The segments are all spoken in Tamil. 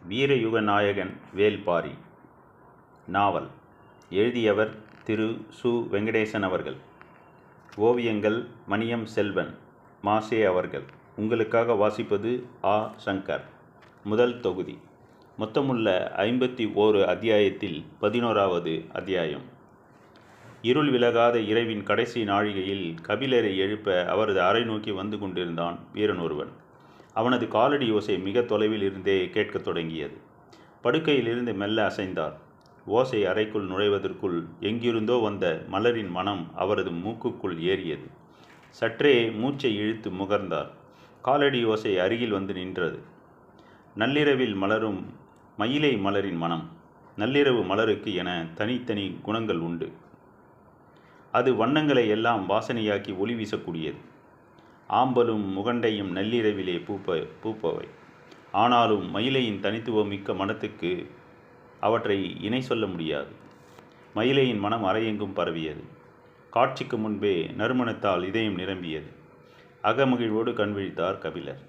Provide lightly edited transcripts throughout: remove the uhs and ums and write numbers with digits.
வீரயுக நாயகன் வேல்பாரி. நாவல். எழுதியவர் திரு சு. வெங்கடேசன் அவர்கள். ஓவியங்கள் மணியம் செல்வன் மாசே அவர்கள். உங்களுக்காக வாசிப்பது ஆ. சங்கர். முதல் தொகுதி. மொத்தமுள்ள 51 அத்தியாயத்தில் 11வது அத்தியாயம். இருள் விலகாத இரவின் கடைசி நாழிகையில் கபிலரை எழுப்ப அவரது அறை நோக்கி வந்து கொண்டிருந்தான் வீரன் ஒருவன். அவனது காலடி ஓசை மிக தொலைவில் இருந்தே கேட்கத் தொடங்கியது. படுக்கையிலிருந்து மெல்ல அசைந்தார். ஓசை அறைக்குள் நுழைவதற்குள் எங்கிருந்தோ வந்த மலரின் மனம் அவரது மூக்குக்குள் ஏறியது. சற்றே மூச்சை இழுத்து முகர்ந்தார். காலடி ஓசை அருகில் வந்து நின்றது. நள்ளிரவில் மலரும் மயிலை மலரின் மனம். நள்ளிரவு மலருக்கு என தனித்தனி குணங்கள் உண்டு. அது வண்ணங்களை எல்லாம் வாசனையாக்கி ஒளி வீசக்கூடியது. ஆம்பலும் முகண்டையும் நள்ளிரவிலே பூப்பவை. ஆனாலும் மயிலையின் தனித்துவம் மிக்க மனத்துக்கு அவற்றை இணை சொல்ல முடியாது. மயிலையின் மனம் அறையெங்கும் பரவியது. காட்சிக்கு முன்பே நறுமணத்தால் இதயம் நிரம்பியது. அகமகிழ்வோடு கண்விழித்தார் கபிலர்.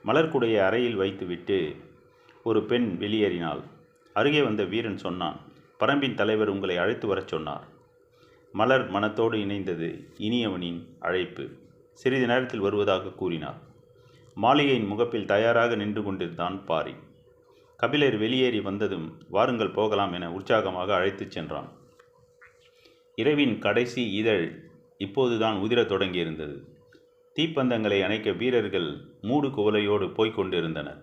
மலர்குடைய அறையில் வைத்துவிட்டு ஒரு பெண் வெளியேறினாள். அருகே வந்த வீரன் சொன்னான், பரம்பின் தலைவர் உங்களை அழைத்து வரச் சொன்னார். மலர் மனத்தோடு இணைந்தது இனியவனின் அழைப்பு. சிறிது நேரத்தில் வருவதாக கூறினார். மாளிகையின் முகப்பில் தயாராக நின்று கொண்டிருந்தான் பாரி. கபிலர் வெளியேறி வந்ததும் வாருங்கள் போகலாம் என உற்சாகமாக அழைத்துச் சென்றான். இரவின் கடைசி இதழ் இப்போதுதான் உதிரத் தொடங்கியிருந்தது. தீப்பந்தங்களை அணைக்க வீரர்கள் மூடு குவலையோடு போய்க் கொண்டிருந்தனர்.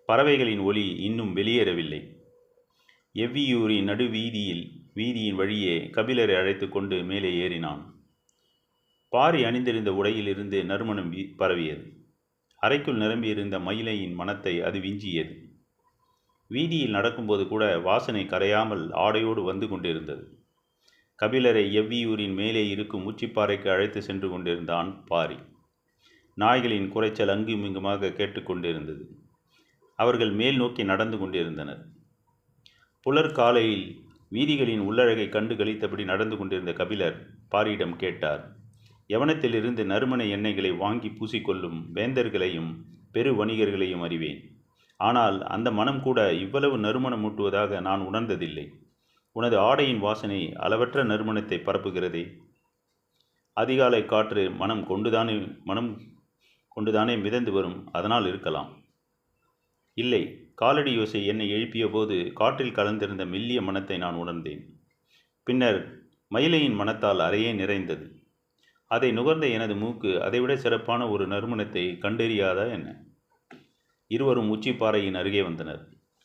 பறவைகளின் ஒலி இன்னும் வெளியேறவில்லை. எவ்வியூரின் வீதியின் வழியே கபிலரை அழைத்து கொண்டு மேலே ஏறினான். பாரி அணிந்திருந்த உடையிலிருந்து நறுமணம் பரவியது. அறைக்குள் நிரம்பியிருந்த மயிலையின் மனத்தை அது விஞ்சியது. வீதியில் நடக்கும்போது கூட வாசனை கரையாமல் ஆடையோடு வந்து கொண்டிருந்தது. கபிலரை எவ்வியூரின் மேலே இருக்கும் உச்சிப்பாறைக்கு அழைத்து சென்று கொண்டிருந்தான் பாரி. நாய்களின் குறைச்சல் அங்குமிங்குமாக கேட்டுக்கொண்டிருந்தது. அவர்கள் மேல் நோக்கி நடந்து கொண்டிருந்தனர். புலர்காலையில் வீதிகளின் உள்ளழகை கண்டு கழித்தபடி நடந்து கொண்டிருந்த கபிலர் பாரியிடம் கேட்டார், யவனத்திலிருந்து நறுமண எண்ணெய்களை வாங்கி பூசிக்கொள்ளும் வேந்தர்களையும் பெரு வணிகர்களையும் அறிவேன். ஆனால் அந்த மனம் கூட இவ்வளவு நறுமணமூட்டுவதாக நான் உணர்ந்ததில்லை. உனது ஆடையின் வாசனை அளவற்ற நறுமணத்தை பரப்புகிறதே. அதிகாலை காற்று மனம் கொண்டுதானே மிதந்து வரும், அதனால் இருக்கலாம். இல்லை, காலடி யோசை என்னை எழுப்பிய போது காற்றில் கலந்திருந்த மெல்லிய மனத்தை நான் உணர்ந்தேன். பின்னர் மயிலையின் மனத்தால் அறையே நிறைந்தது. அதை நுகர்ந்த எனது மூக்கு அதைவிட சிறப்பான ஒரு நறுமணத்தை கண்டறியாதா என்ன? இருவரும் உச்சிப்பாறையின் அருகே வந்தனர்.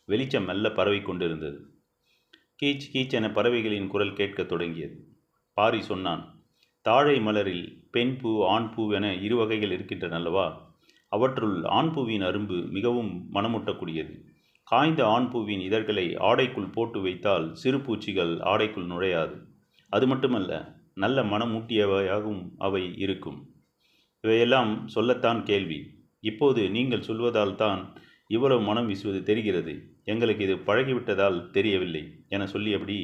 வெளிச்சம் மெல்ல பரவி கொண்டிருந்தது. கீச் கீச் என பறவைகளின் குரல் கேட்கத் தொடங்கியது. பாரி சொன்னான், தாழை மலரில் பெண் பூ ஆண் பூ என 2 வகைகள் இருக்கின்றன அல்லவா? அவற்றுள் ஆண் பூவின் அரும்பு மிகவும் மணமூட்டக்கூடியது. காய்ந்த ஆண் பூவின் இதழ்களை ஆடைக்குள் போட்டு வைத்தால் சிறு பூச்சிகள் ஆடைக்குள் நுழையாது. அது மட்டுமல்ல, நல்ல மனமூட்டியவையாகவும் அவை இருக்கும். இவையெல்லாம் சொல்லத்தான் கேள்வி. இப்போது நீங்கள் சொல்வதால் தான் இவ்வளவு மனம் வீசுவது தெரிகிறது. எங்களுக்கு இது பழகிவிட்டதால் தெரியவில்லை என சொல்லியபடி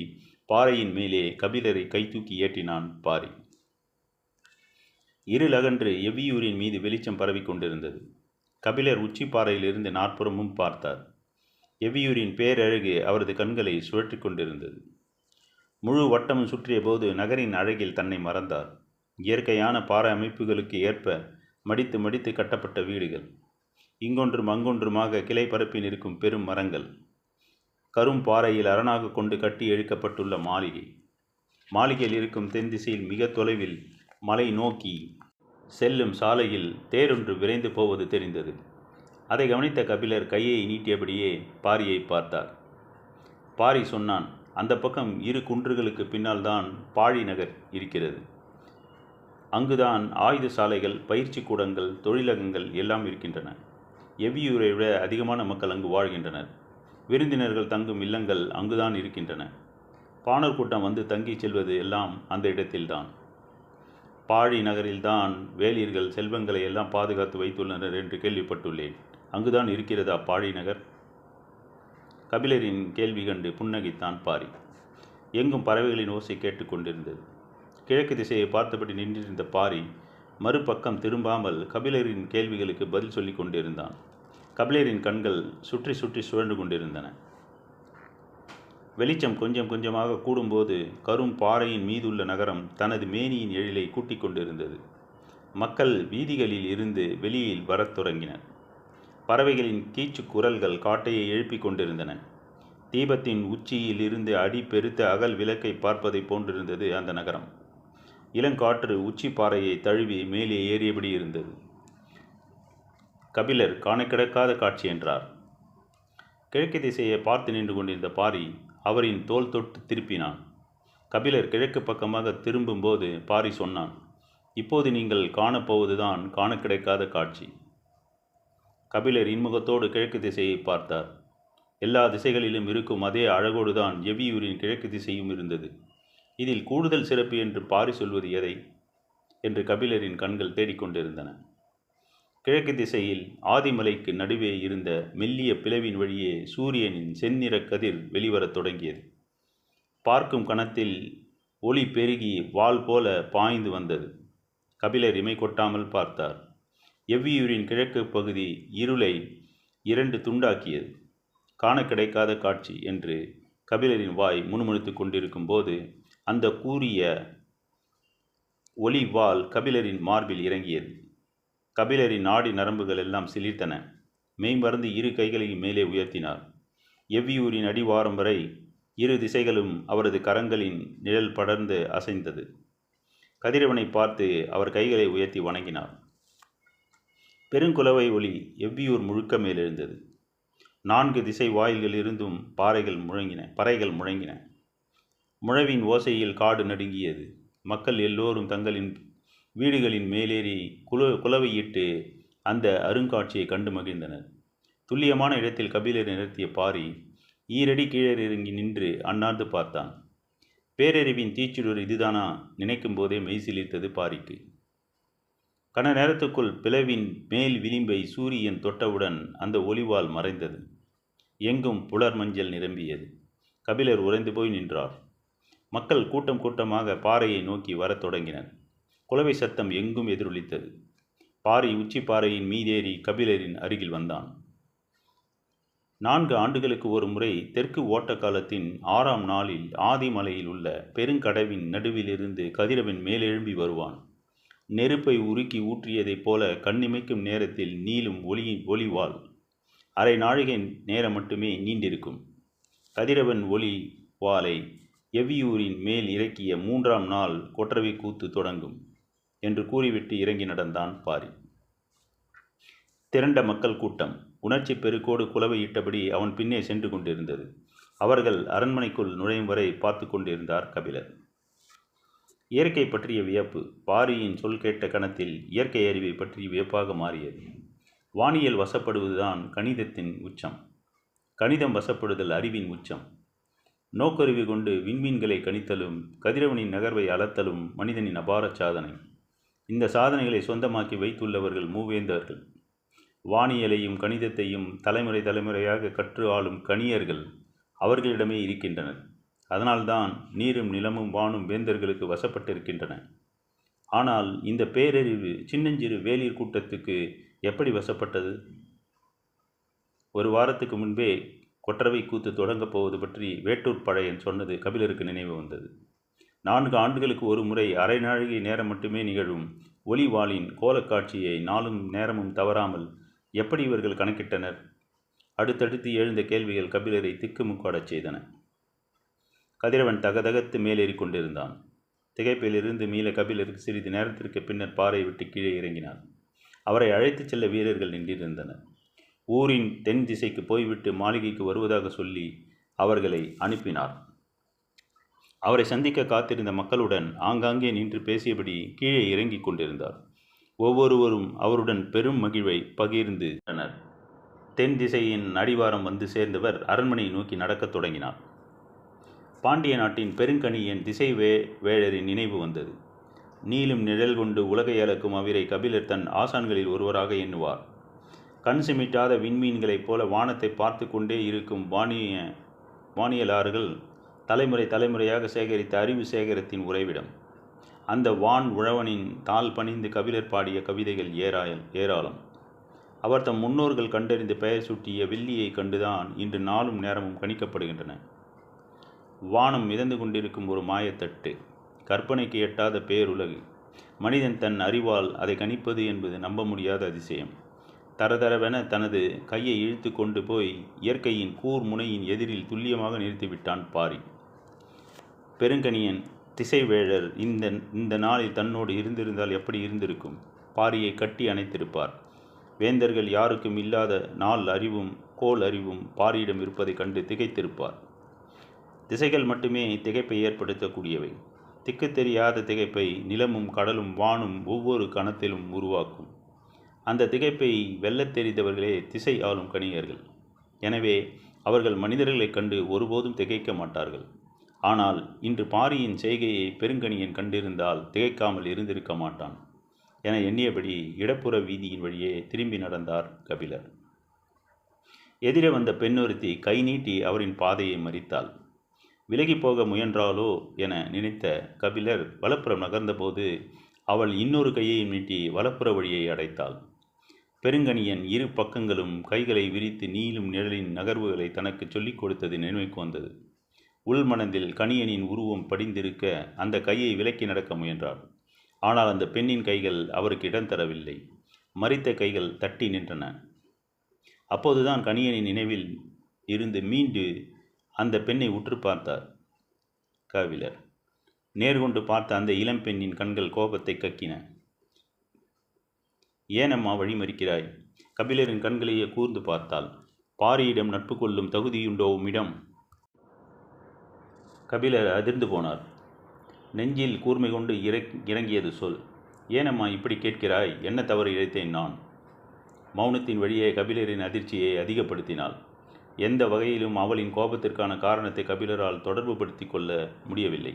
பாறையின் மேலே கபிலரை கைதூக்கி ஏற்றினான் பாரி. இருளகன்று எவ்வியூரின் மீது வெளிச்சம் பரவி கொண்டிருந்தது. கபிலர் உச்சிப்பாறையிலிருந்து நாற்புறமும் பார்த்தார். எவ்வியூரின் பேரழகு அவரது கண்களை சுழற்றி கொண்டிருந்தது. முழு வட்டமும் சுற்றிய போது நகரின் அழகில் தன்னை மறந்தார். இயற்கையான பாறை அமைப்புகளுக்கு ஏற்ப மடித்து மடித்து கட்டப்பட்ட வீடுகள், இங்கொன்றும் அங்கொன்றுமாக கிளை பரப்பில் இருக்கும் பெரும் மரங்கள், கரும் பாறையில் அரணாக கொண்டு கட்டி எழுக்கப்பட்டுள்ள மாளிகையில் இருக்கும் தென் திசையில் மிக தொலைவில் மலை நோக்கி செல்லும் சாலையில் தேரொன்று விரைந்து போவது தெரிந்தது. அதை கவனித்த கபிலர் கையை நீட்டியபடியே பாரியை பார்த்தார். பாரி சொன்னான், அந்த பக்கம் 2 குன்றுகளுக்கு பின்னால் தான் பாழி நகர் இருக்கிறது. அங்குதான் ஆயுத சாலைகள், பயிற்சி கூடங்கள், தொழிலகங்கள் எல்லாம் இருக்கின்றன. எவ்வியூரை விட அதிகமான மக்கள் அங்கு வாழ்கின்றனர். விருந்தினர்கள் தங்கும் இல்லங்கள் அங்குதான் இருக்கின்றன. பாணர் கூட்டம் வந்து தங்கி செல்வது எல்லாம் அந்த இடத்தில்தான். பாழி நகரில்தான் வேலியர்கள் செல்வங்களை எல்லாம் பாதுகாத்து வைத்துள்ளனர் என்று கேள்விப்பட்டுள்ளேன். அங்குதான் இருக்கிறதா பாழி நகர்? கபிலரின் கேள்வி கண்டு புன்னகைத்தான் பாரி. எங்கும் பறவைகளின் ஓசை கேட்டுக்கொண்டிருந்தது. கிழக்கு திசையை பார்த்தபடி நின்றிருந்த பாரி மறுபக்கம் திரும்பாமல் கபிலரின் கேள்விகளுக்கு பதில் சொல்லி கொண்டிருந்தான். கபிலரின் கண்கள் சுற்றி சுற்றி சுழன்று கொண்டிருந்தன. வெளிச்சம் கொஞ்சம் கொஞ்சமாக கூடும்போது கரும் பாறையின் மீதுள்ள நகரம் தனது மேனியின் எழிலை கூட்டிக் கொண்டிருந்தது. மக்கள் வீதிகளில் இருந்து வெளியில் வரத் தொடங்கினர். பறவைகளின் கீச்சு குரல்கள் காட்டையை எழுப்பிக் கொண்டிருந்தன. தீபத்தின் உச்சியில் இருந்து அடி பெருத்த அகல் விளக்கை பார்ப்பதை போன்றிருந்தது அந்த நகரம். இளங்காற்று உச்சி பாறையை தழுவி மேலே ஏறியபடி இருந்தது. கபிலர் காண கிடக்காத காட்சி என்றார். கிழக்கு திசையை பார்த்து நின்று கொண்டிருந்த பாரி அவரின் தோள் தொட்டு திருப்பினான். கபிலர் கிழக்கு பக்கமாக திரும்பும்போது பாரி சொன்னான், இப்போது நீங்கள் காணப்போவதுதான் காண கிடைக்காத காட்சி. கபிலர் இன்முகத்தோடு கிழக்கு திசையை பார்த்தார். எல்லா திசைகளிலும் இருக்கும் அதே அழகோடுதான் எவ்வியூரின் கிழக்கு திசையும் இருந்தது. இதில் கூடுதல் சிறப்பு என்று பாரி சொல்வது எதை என்று கபிலரின் கண்கள் தேடிக்கொண்டிருந்தன. கிழக்கு திசையில் ஆதிமலைக்கு நடுவே இருந்த மெல்லிய பிளவின் வழியே சூரியனின் செந்நிற கதிர் வெளிவரத் தொடங்கியது. பார்க்கும் கணத்தில் ஒளி பெருகி வாள் போல பாய்ந்து வந்தது. கபிலர் இமை கொட்டாமல் பார்த்தார். எவ்வியூரின் கிழக்கு பகுதி இருளை 2 துண்டாக்கியது. காண கிடைக்காத காட்சி என்று கபிலரின் வாய் முணுமுணுத்து கொண்டிருக்கும் போது அந்த கூரிய ஒளி வாள் கபிலரின் மார்பில் இறங்கியது. கபிலரின் நாடி நரம்புகள் எல்லாம் சிலிர்த்தன. மெய்மறந்து 2 கைகளையும் மேலே உயர்த்தினார். எவ்வியூரின் அடிவாரம் வரை 2 திசைகளும் அவரது கரங்களின் நிழல் படர்ந்து அசைந்தது. கதிரவனை பார்த்து அவர் கைகளை உயர்த்தி வணங்கினார். பெருங்குலவை ஒளி எவ்வியூர் முழுக்க மேலெழுந்தது. 4 திசை வாயில்களிலிருந்தும் பறைகள் முழங்கின. முழவின் ஓசையில் காடு நடுங்கியது. மக்கள் எல்லோரும் தங்களின் வீடுகளின் மேலேறி குலவையிட்டு அந்த அருங்காட்சியை கண்டு மகிழ்ந்தனர். துல்லியமான இடத்தில் கபிலரை நிறுத்திய பாரி ஈரடி கீழே இறங்கி நின்று அண்ணாந்து பார்த்தான். பேரறிவின் தீச்சுடர் இதுதானா நினைக்கும் போதே மெய் சிலிர்த்தது பாரிக்கு. கன நேரத்துக்குள் பிளவின் மேல் விளிம்பை சூரியன் தொட்டவுடன் அந்த ஒளிவால் மறைந்தது. எங்கும் புலர் மஞ்சள் நிரம்பியது. கபிலர் உறைந்து போய் நின்றார். மக்கள் கூட்டம் கூட்டமாக பாறையை நோக்கி வரத் தொடங்கினர். குலவை சத்தம் எங்கும் எதிரொலித்தது. பாரி உச்சி பாறையின் மீதேறி கபிலரின் அருகில் வந்தான். 4 ஆண்டுகளுக்கு ஒரு முறை தெற்கு ஓட்ட காலத்தின் 6ஆம் நாளில் ஆதிமலையில் உள்ள பெருங்கடவின் நடுவிலிருந்து கதிரவன் மேலெழும்பி வருவான். நெருப்பை உருக்கி ஊற்றியதைப் போல கண்ணிமைக்கும் நேரத்தில் நீளும் ஒளிவாள் அரை நாழிகை நேரம் மட்டுமே நீண்டிருக்கும். கதிரவன் ஒளி வாளை எவ்வியூரின் மேல் இறக்கிய 3ஆம் நாள் கொற்றவை கூத்து தொடங்கும் என்று கூறிவிட்டு இறங்கி நடந்தான் பாரி. திரண்ட மக்கள் கூட்டம் உணர்ச்சி பெருக்கோடு குலவையிட்டபடி அவன் பின்னே சென்று கொண்டிருந்தது. அவர்கள் அரண்மனைக்குள் நுழையும் வரை பார்த்து கொண்டிருந்தார் கபிலர். இயற்கை பற்றிய வியப்பு பாரியின் சொல் கேட்ட கணத்தில் இயற்கை அறிவை பற்றி வியப்பாக மாறியது. வானியல் வசப்படுவதுதான் கணிதத்தின் உச்சம். கணிதம் வசப்படுதல் அறிவின் உச்சம். நோக்கருவி கொண்டு விண்மீன்களை கணித்தலும் கதிரவனின் நகர்வை அளத்தலும் மனிதனின் அபார சாதனை. இந்த சாதனைகளை சொந்தமாக்கி வைத்துள்ளவர்கள் மூவேந்தர்கள். வானியலையும் கணிதத்தையும் தலைமுறை தலைமுறையாக கற்று ஆளும் கணியர்கள் அவர்களிடமே இருக்கின்றனர். அதனால்தான் நீரும் நிலமும் வானும் வேந்தர்களுக்கு வசப்பட்டிருக்கின்றன. ஆனால் இந்த பேரறிவு சின்னஞ்சிறு வேளிர் கூட்டத்துக்கு எப்படி வசப்பட்டது? ஒரு வாரத்துக்கு முன்பே கொற்றவை கூத்து தொடங்கப் போவது பற்றி வேட்டூர் பழையன் சொன்னது கபிலருக்கு நினைவு வந்தது. 4 ஆண்டுகளுக்கு ஒரு முறை அரை நாழிகை நேரம் மட்டுமே நிகழும் ஒளிவாளின் கோலக்காட்சியை நாளும் நேரமும் தவறாமல் எப்படி இவர்கள் கணக்கிட்டனர்? அடுத்தடுத்து எழுந்த கேள்விகள் கபிலரை திக்குமுக்காடச் செய்தன. கதிரவன் தகதகத்து மேலேறி கொண்டிருந்தான். திகைப்பிலிருந்து மீள கபிலருக்கு சிறிது நேரத்திற்கு பின்னர் பாறை விட்டு கீழே இறங்கினார். அவரை அழைத்துச் செல்ல வீரர்கள் நின்றிருந்தனர். ஊரின் தென் திசைக்கு போய்விட்டு மாளிகைக்கு வருவதாக சொல்லி அவர்களை அனுப்பினார். அவரை சந்திக்க காத்திருந்த மக்களுடன் ஆங்காங்கே நின்று பேசியபடி கீழே இறங்கி கொண்டிருந்தார். ஒவ்வொருவரும் அவருடன் பெரும் மகிழ்வை பகிர்ந்தனர். தென் திசையின் அடிவாரம் வந்து சேர்ந்தவர் அரண்மனையை நோக்கி நடக்கத் தொடங்கினார். பாண்டிய நாட்டின் பெருங்கணியன் திசை வேழரின் நினைவு வந்தது. நீளும் நிழல் கொண்டு உலகை அளக்கும் அவரை கபிலர் தன் ஆசான்களில் ஒருவராக எண்ணுவார். கண் சிமிட்டாத விண்மீன்களைப் போல வானத்தை பார்த்து கொண்டே இருக்கும் வானியலாளர்கள் தலைமுறை தலைமுறையாக சேகரித்த அறிவு சேகரத்தின் உறைவிடம். அந்த வான் உழவனின் தாள் பணிந்து கபிலர் பாடிய கவிதைகள் ஏராளம். அவர் தம் முன்னோர்கள் கண்டறிந்து பெயர் சூட்டிய வெள்ளியை கண்டுதான் இன்று நாளும் நேரமும் கணிக்கப்படுகின்றன. வானம் மிதந்து கொண்டிருக்கும் ஒரு மாயத்தட்டு, கற்பனைக்கு எட்டாத பேருலகு. மனிதன் தன் அறிவால் அதை கணிப்பது என்பது நம்ப முடியாத அதிசயம். தரதரவென தனது கையை இழுத்து கொண்டு போய் இயற்கையின் கூர் முனையின் எதிரில் துல்லியமாக நிறுத்திவிட்டான் பாரி. பெருங்கணியன் திசைவேழர் இந்த நாளில் தன்னோடு இருந்திருந்தால் எப்படி இருந்திருக்கும்? பாரியை கட்டி அணைத்திருப்பார். வேந்தர்கள் யாருக்கும் இல்லாத நாள் அறிவும் கோல் அறிவும் பாரியிடம் இருப்பதைக் கண்டு திகைத்திருப்பார். திசைகள் மட்டுமே திகைப்பை ஏற்படுத்தக்கூடியவை. திக்கு தெரியாத திகைப்பை நிலமும் கடலும் வானும் ஒவ்வொரு கணத்திலும் உருவாக்கும். அந்த திகைப்பை வெல்லத் தெரிந்தவர்களே திசை ஆளும் கணியர்கள். எனவே அவர்கள் மனிதர்களைக் கண்டு ஒருபோதும் திகைக்க மாட்டார்கள். ஆனால் இன்று பாரியின் செய்கையை பெருங்கணியன் கண்டிருந்தால் திகைக்காமல் இருந்திருக்க மாட்டான் என எண்ணியபடி இடப்புற வீதியின் வழியே திரும்பி நடந்தார் கபிலர். எதிரே வந்த பெண்ணொருத்தி கை நீட்டி அவரின் பாதையை மறித்தாள். விலகி போக முயன்றாளோ என நினைத்த கபிலர் வலப்புறம் நகர்ந்தபோது அவள் இன்னொரு கையை நீட்டி வலப்புற வழியை அடைத்தாள். பெருங்கணியன் இரு பக்கங்களும் கைகளை விரித்து நீளும் நிழலின் நகர்வுகளை தனக்கு சொல்லிக் கொடுத்தது நினைவுக்கு வந்தது. உள்மனதில் கணியனின் உருவம் படிந்திருக்க அந்த கையை விலக்கி நடக்க முயன்றார். ஆனால் அந்த பெண்ணின் கைகள் அவருக்கு இடம் தரவில்லை. மரித்த கைகள் தட்டி நின்றன. அப்போதுதான் கணியனின் நினைவில் இருந்து மீண்டு அந்த பெண்ணை உற்று பார்த்தார் கபிலர். நேர்கொண்டு பார்த்த அந்த இளம்பெண்ணின் கண்கள் கோபத்தை கக்கின. ஏனம்மா வழிமறிக்கிறாய்? கபிலரின் கண்களையே கூர்ந்து பார்த்தாள். பாரியிடம் நட்பு கொள்ளும் தகுதியுண்டோ உம்மிடம்? கபிலர் அதிர்ந்து போனார். நெஞ்சில் கூர்மை கொண்டு இறங்கியது சொல். ஏனம்மா இப்படி கேட்கிறாய்? என்ன தவறு இழைத்தேன் நான்? மௌனத்தின் வழியே கபிலரின் அதிர்ச்சியை அதிகப்படுத்தினாள். எந்த வகையிலும் அவளின் கோபத்திற்கான காரணத்தை கபிலரால் தொடர்பு படுத்தி கொள்ள முடியவில்லை.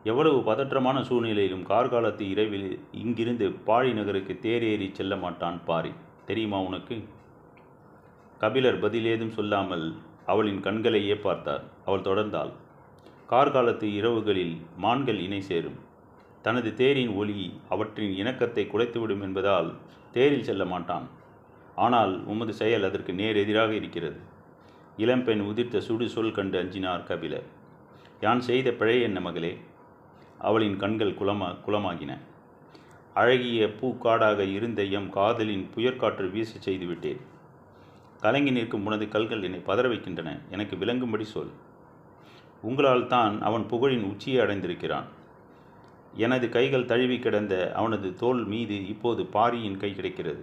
எவ்வளவு பதற்றமான சூழ்நிலையிலும் கார்காலத்து இரவில் இங்கிருந்து பாழி நகருக்கு தேரேறி செல்ல மாட்டான் பாரி, தெரியுமா உனக்கு? கபிலர் பதிலேதும் சொல்லாமல் அவளின் கண்களையே பார்த்தார். அவள் தொடர்ந்தாள். கார்காலத்து இரவுகளில் மான்கள் இணை சேரும். தனது தேரின் ஒளி அவற்றின் இணக்கத்தை குலைத்துவிடும் என்பதால் தேரில் செல்ல மாட்டான். ஆனால் உமது செயல் அதற்கு நேர் எதிராக இருக்கிறது. இளம்பெண் உதிர்த்த சுடு சொல் கண்டு அஞ்சினார் கபிலர். யான் செய்த பிழை என்ன மகளே? அவளின் கண்கள் குளமாகின. அழகிய பூக்காடாக இருந்த எம் காதலின் புயற்காற்று வீச செய்து விட்டேன். கலங்கி நிற்கும் உனது கல்கள் என்னை பதற வைக்கின்றன. எனக்கு விளங்கும்படி சொல். உங்களால் தான் அவன் புகழின் உச்சியை அடைந்திருக்கிறான். எனது கைகள் தழுவி கிடந்த அவனது தோள் மீது இப்போது பாரியின் கை கிடைக்கிறது.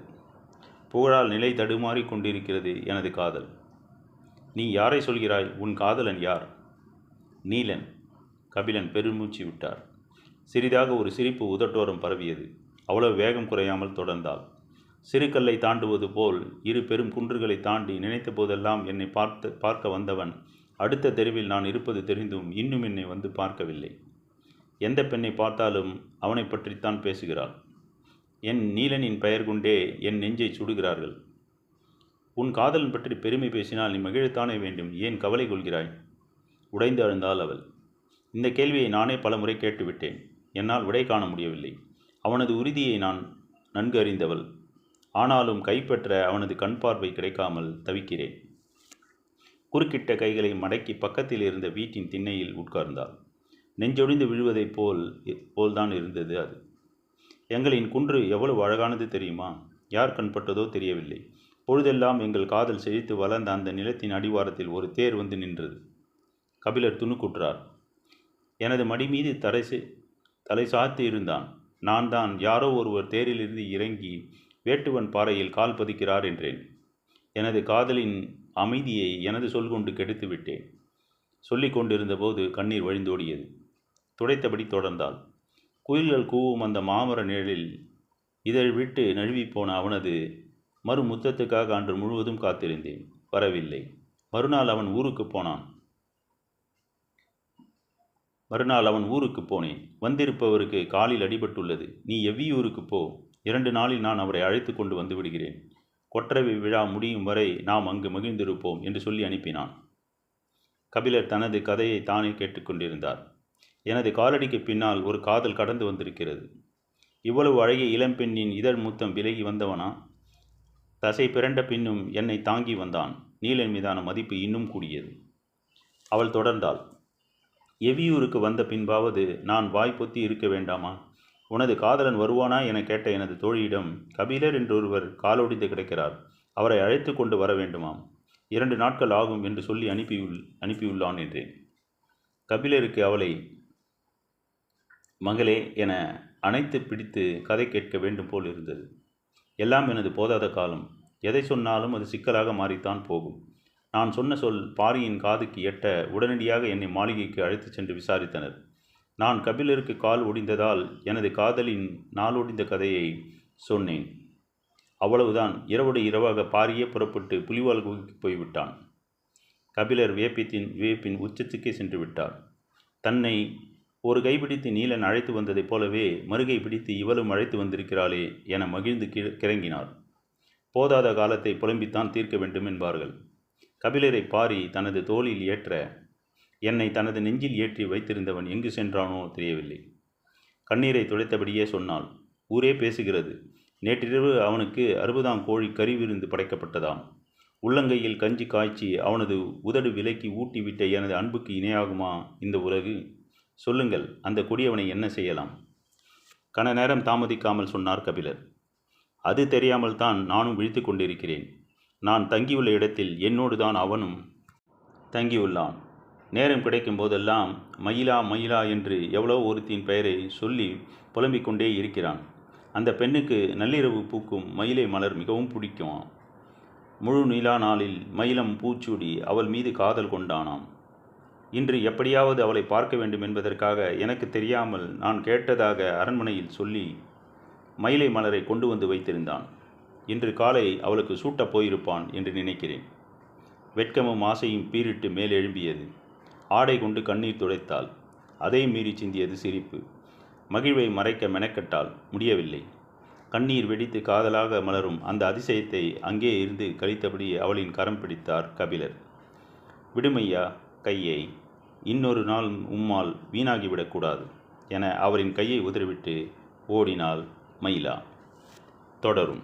புகழால் நிலை தடுமாறி கொண்டிருக்கிறது எனது காதல். நீ யாரை சொல்கிறாய்? உன் காதலன் யார்? நீலன். கபிலன் பெருமூச்சு விட்டார். சிறிதாக ஒரு சிரிப்பு உதட்டோரம் பரவியது. அவ்வளவு வேகம் குறையாமல் தொடர்ந்தாள். சிறுகல்லை தாண்டுவது போல் இரு பெரும் குன்றுகளை தாண்டி நினைத்த போதெல்லாம் என்னை பார்க்க வந்தவன் அடுத்த தெருவில் நான் இருப்பது தெரிந்தும் இன்னும் என்னை வந்து பார்க்கவில்லை. எந்த பெண்ணை பார்த்தாலும் அவனை பற்றித்தான் பேசுகிறாள். என் நீலனின் பெயர் கொண்டே என் நெஞ்சை சுடுகிறார்கள். உன் காதலன் பற்றி பெருமை பேசினால் நீ மகிழத்தானே வேண்டும். ஏன் கவலை கொள்கிறாய்? உடைந்து அழுந்தாள் அவள். இந்த கேள்வியை நானே பலமுறை கேட்டுவிட்டேன். என்னால் விடை காண முடியவில்லை. அவனது உறுதியை நான் நன்கு அறிந்தவள். ஆனாலும் கைப்பற்ற அவனது கண் பார்வை கிடைக்காமல் தவிக்கிறேன். குறுக்கிட்ட கைகளை மடக்கி பக்கத்தில் இருந்த வீட்டின் திண்ணையில் உட்கார்ந்தாள். நெஞ்சொடிந்து விழுவதைப் போல்தான் இருந்தது அது. எங்களின் குன்று எவ்வளவு அழகானது தெரியுமா? யார் கண்பட்டதோ தெரியவில்லை. பொழுதெல்லாம் எங்கள் காதல் செழித்து வளர்ந்த அந்த நிலத்தின் அடிவாரத்தில் ஒரு தேர் வந்து நின்றது. கபிலர் துணுக்குற்றார். எனது மடி மீது தலை சாய்த்து இருந்தான். நான் தான் யாரோ ஒருவர் தேரிலிருந்து இறங்கி வேட்டுவன் பாறையில் கால் பதிக்கிறார் என்றேன். எனது காதலின் அமைதியை எனது சொல் கொண்டு கெடுத்து விட்டேன். சொல்லிக் கொண்டிருந்தபோது கண்ணீர் வழிந்தோடியது. துடைத்தபடி தொடர்ந்தாள். குயில்கள் கூவும் அந்த மாமர நிழலில் இதழ் விட்டு நழுவிப்போன அவனது மறுமுத்தத்துக்காக அன்று முழுவதும் காத்திருந்தேன். வரவில்லை. மறுநாள் அவன் ஊருக்கு போனேன். வந்திருப்பவருக்கு காலில் அடிபட்டுள்ளது. நீ எவ்வியூருக்கு போ. 2 நாளில் நான் அவரை அழைத்து கொண்டு வந்து விடுகிறேன். கொற்றவை விழா முடியும் வரை நாம் அங்கு மகிழ்ந்திருப்போம் என்று சொல்லி அனுப்பினான். கபிலர் தனது கதையை தானே கேட்டுக்கொண்டிருந்தார். எனது காலடிக்கு பின்னால் ஒரு காதல் கடந்து வந்திருக்கிறது. இவ்வளவு அழகிய இளம்பெண்ணின் இதழ் முத்தம் விலகி வந்தவனா? தசை பிறண்ட பின்னும் என்னை தாங்கி வந்தான். நீலன் மீதான மதிப்பு இன்னும் கூடியது. அவள் தொடர்ந்தாள். எவியூருக்கு வந்த பின்பாவது நான் வாய் பொத்தி இருக்க வேண்டாமா? உனது காதலன் வருவானா என கேட்ட எனது தோழியிடம், கபிலர் என்றொருவர் காலொடிந்து கிடக்கிறார், அவரை அழைத்து கொண்டு வர வேண்டுமாம், 2 நாட்கள் ஆகும் என்று சொல்லி அனுப்பியுள்ளான் என்றேன். கபிலருக்கு அவளை மகளே என அணைத்து பிடித்து கதை கேட்க வேண்டும் போல் இருந்தது. எல்லாம் எனது போதாத காலம். எதை சொன்னாலும் அது சிக்கலாக மாறித்தான் போகும். நான் சொன்ன சொல் பாரியின் காதுக்கு எட்ட உடனடியாக என்னை மாளிகைக்கு அழைத்துச் சென்று விசாரித்தனர். நான் கபிலருக்கு கால் ஒடிந்ததால் எனது காதலின் நாளொடிந்த கதையை சொன்னேன். அவ்வளவுதான். இரவோடு இரவாக பாரியே புறப்பட்டு புலிவால் குகைக்கு போய்விட்டான். கபிலர் வியப்பின் உச்சத்துக்கே சென்று விட்டார். தன்னை ஒரு கைப்பிடித்து நீலன் அழைத்து வந்ததைப் போலவே மறுகை பிடித்து இவளும் அழைத்து வந்திருக்கிறாளே என மகிழ்ந்து கிறங்கினார். போதாத காலத்தை புலம்பித்தான் தீர்க்க வேண்டும் என்பார்கள். கபிலரை பாரி தனது தோளில் ஏற்ற என்னை தனது நெஞ்சில் ஏற்றி வைத்திருந்தவன் எங்கு சென்றானோ தெரியவில்லை. கண்ணீரை துடைத்தபடியே சொன்னாள். ஊரே பேசுகிறது. நேற்றிரவு அவனுக்கு 60ஆம் கோழி கறி விருந்து படைக்கப்பட்டதாம். உள்ளங்கையில் கஞ்சி காய்ச்சி அவனது உதடு விலைக்கு ஊட்டிவிட்ட எனது அன்புக்கு இணையாகுமா இந்த உலகு? சொல்லுங்கள், அந்த கொடியவனை என்ன செய்யலாம்? கன நேரம் தாமதிக்காமல் சொன்னார் கபிலர். அது தெரியாமல் தான் நானும் விழித்து கொண்டிருக்கிறேன். நான் தங்கியுள்ள இடத்தில் என்னோடு தான் அவனும் தங்கியுள்ளான். நேரம் கிடைக்கும் போதெல்லாம் மயிலா மயிலா என்று எவ்வளோ ஒருத்தின் பெயரை சொல்லி புலம்பிக் கொண்டே இருக்கிறான். அந்த பெண்ணுக்கு நள்ளிரவு பூக்கும் மயிலை மலர் மிகவும் பிடிக்கும். முழு நிலா நாளில் மயிலம் பூச்சூடி அவள் மீது காதல் கொண்டானாம். இன்று எப்படியாவது அவளை பார்க்க வேண்டும் என்பதற்காக எனக்கு தெரியாமல் நான் கேட்டதாக அரண்மனையில் சொல்லி மயிலை மலரை கொண்டு வந்து வைத்திருந்தான். இன்று காலை அவளுக்கு சூட்டப் போயிருப்பான் என்று நினைக்கிறேன். வெட்கமும் ஆசையும் பீரிட்டு மேலெழும்பியது. ஆடை கொண்டு கண்ணீர் துடைத்தாள். அதை மீறி சிந்தியது சிரிப்பு. மகிழ்வை மறைக்க மெனக்கட்டால் முடியவில்லை. கண்ணீர் வெடித்து காதலாக மலரும் அந்த அதிசயத்தை அங்கே இருந்து கழித்தபடி அவளின் கரம் பிடித்தார் கபிலர். விடுமையா கையை, இன்னொரு நாள் உம்மால் வீணாகிவிடக்கூடாது என அவரின் கையை உதறிவிட்டு ஓடினாள் மயிலா. தொடரும்.